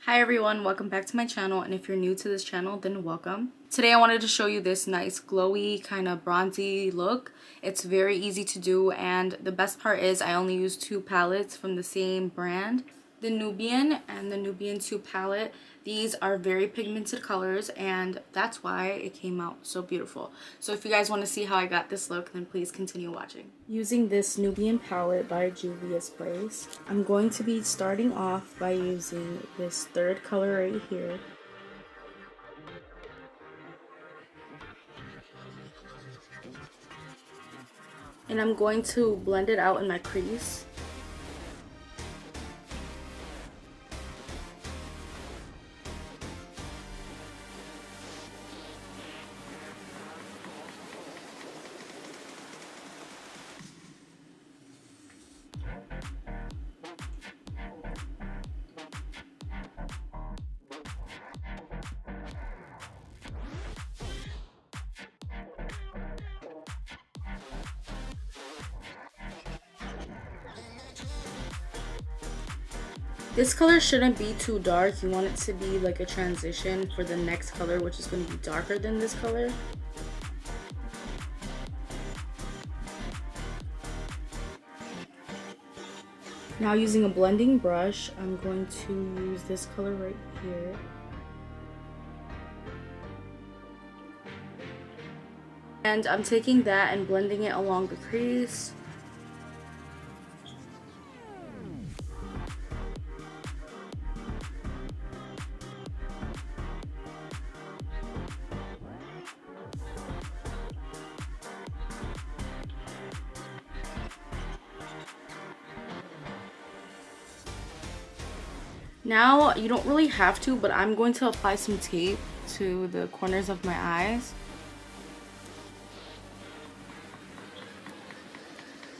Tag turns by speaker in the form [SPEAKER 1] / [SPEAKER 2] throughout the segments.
[SPEAKER 1] Hi everyone, welcome back to my channel, and if you're new to this channel, then welcome. Today I wanted to show you this nice glowy kind of bronzy look. It's very easy to do, and the best part is I only use two palettes from the same brand, the Nubian and the Nubian 2 palette. These are very pigmented colors, and that's why it came out so beautiful. So if you guys want to see how I got this look, then please continue watching. Using this Nubian palette by Juvia's Place, I'm going to be starting off by using this third color right here. And I'm going to blend it out in my crease. This color shouldn't be too dark. You want it to be like a transition for the next color, which is going to be darker than this color. Now using a blending brush, I'm going to use this color right here. And I'm taking that and blending it along the crease. Now, you don't really have to, but I'm going to apply some tape to the corners of my eyes.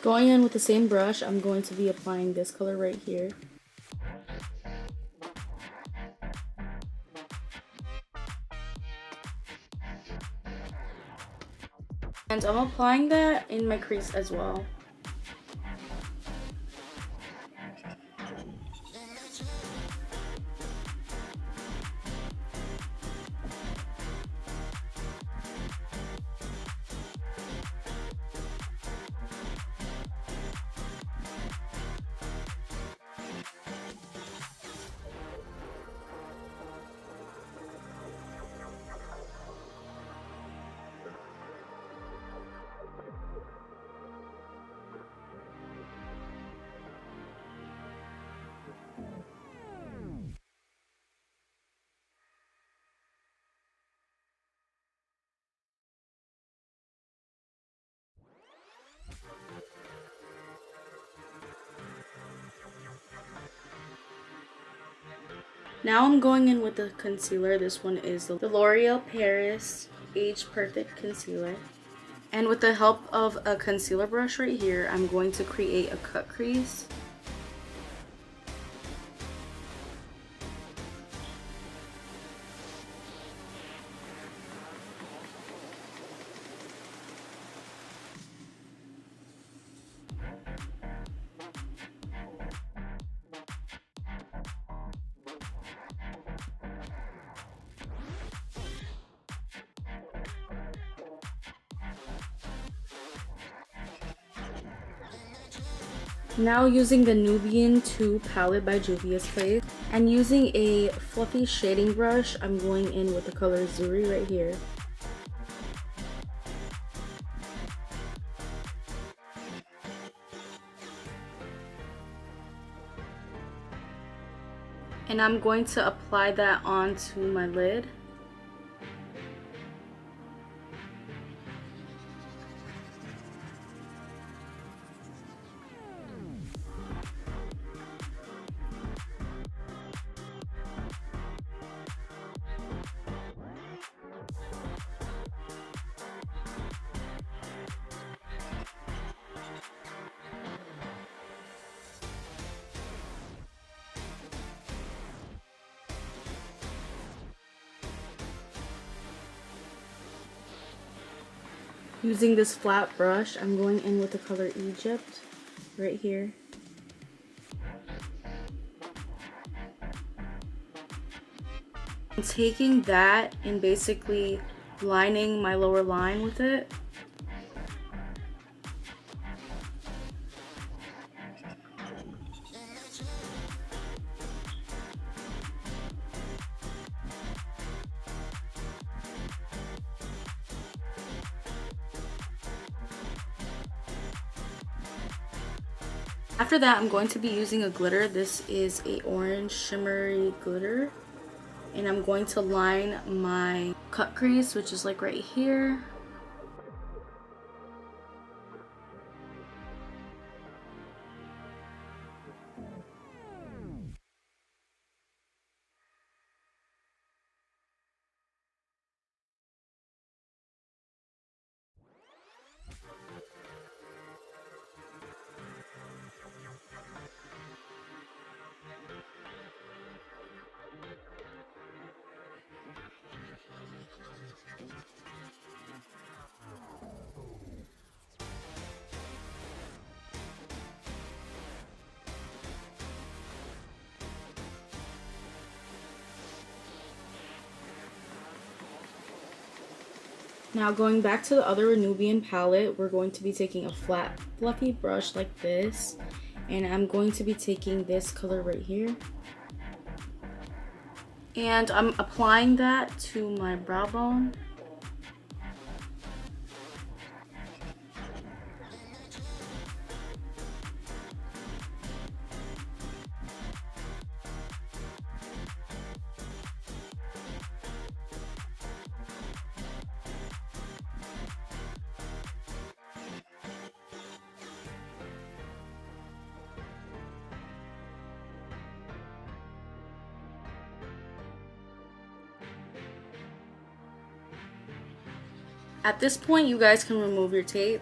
[SPEAKER 1] Going in with the same brush, I'm going to be applying this color right here. And I'm applying that in my crease as well. Now I'm going in with the concealer. This one is the L'Oreal Paris Age Perfect Concealer. And with the help of a concealer brush right here, I'm going to create a cut crease. Now using the Nubian 2 palette by Juvia's Place and using a fluffy shading brush, I'm going in with the color Zuri right here. And I'm going to apply that onto my lid. Using this flat brush, I'm going in with the color Egypt right here. I'm taking that and basically lining my lower line with it. After that, I'm going to be using a glitter. This is a orange shimmery glitter. And I'm going to line my cut crease, which is like right here. Now going back to the other Nubian palette, we're going to be taking a flat fluffy brush like this, and I'm going to be taking this color right here, and I'm applying that to my brow bone. At this point, you guys can remove your tape.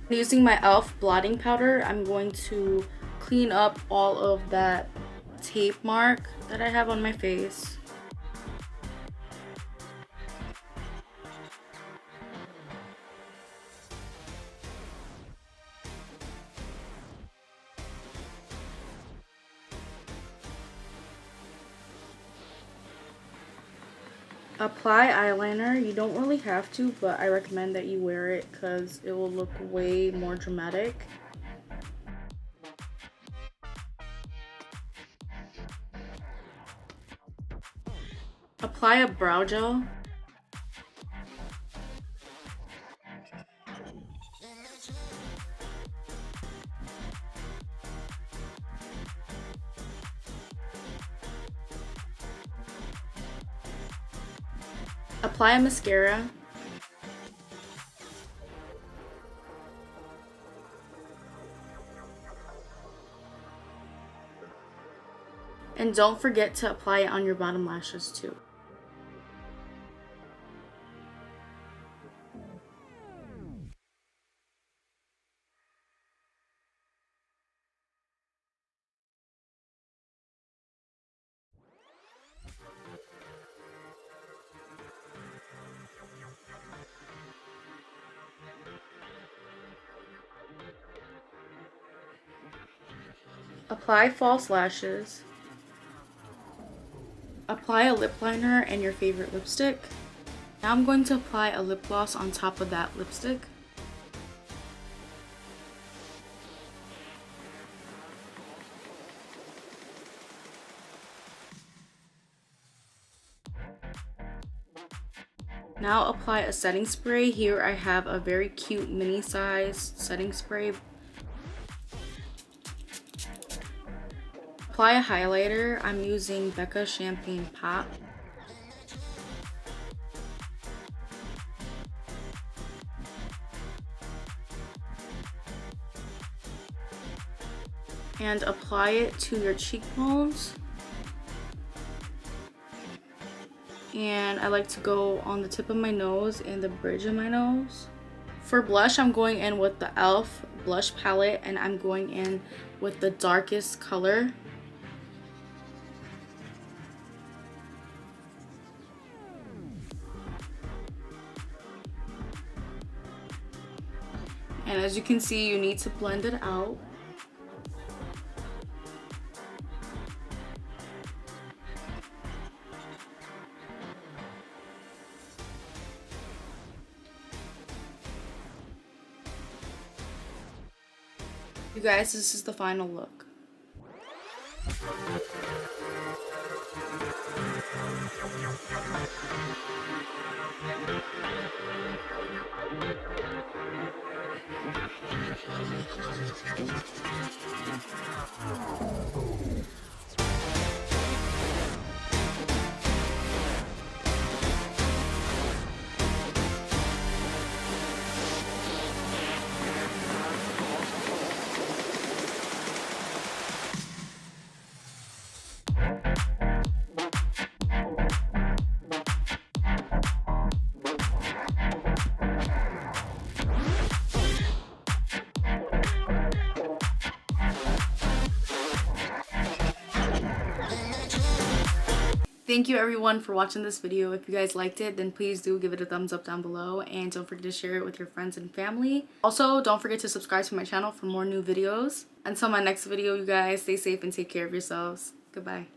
[SPEAKER 1] Using my e.l.f. blotting powder, I'm going to clean up all of that tape mark that I have on my face. Apply eyeliner. You don't really have to, but I recommend that you wear it because it will look way more dramatic. Apply a brow gel. Apply a mascara. And don't forget to apply it on your bottom lashes too. Apply false lashes. Apply a lip liner and your favorite lipstick. Now I'm going to apply a lip gloss on top of that lipstick. Now apply a setting spray. Here I have a very cute mini size setting spray. Apply a highlighter. I'm using Becca Champagne Pop. And apply it to your cheekbones. And I like to go on the tip of my nose and the bridge of my nose. For blush, I'm going in with the e.l.f. blush palette, and I'm going in with the darkest color. And as you can see, you need to blend it out. You guys, this is the final look. Thank you everyone for watching this video. If you guys liked it, then please do give it a thumbs up down below, and don't forget to share it with your friends and family. Also, don't forget to subscribe to my channel for more new videos. Until my next video, you guys, stay safe and take care of yourselves. Goodbye.